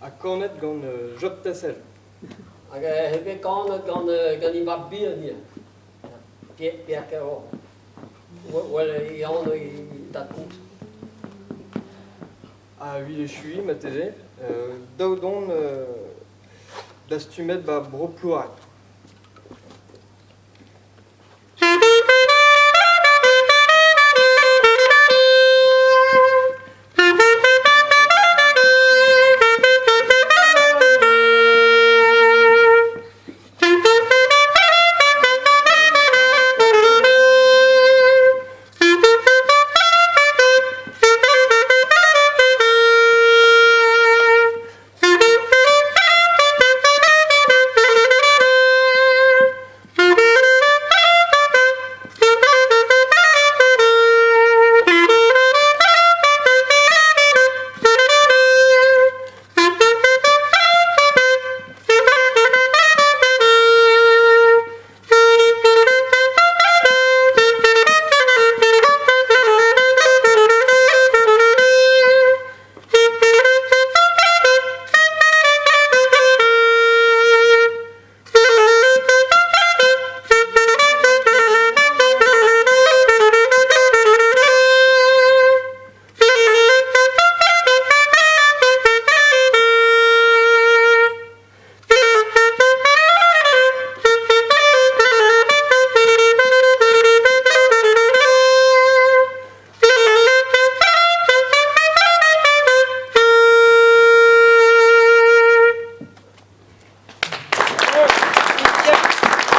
A cornet gant Job Tassel. Hag hebe kanet gant ima bir ni. Pierre Caro. Wel yann dat kont. A oui, je suis, ma télé. Daudon, d'astumet ba bro plouaret.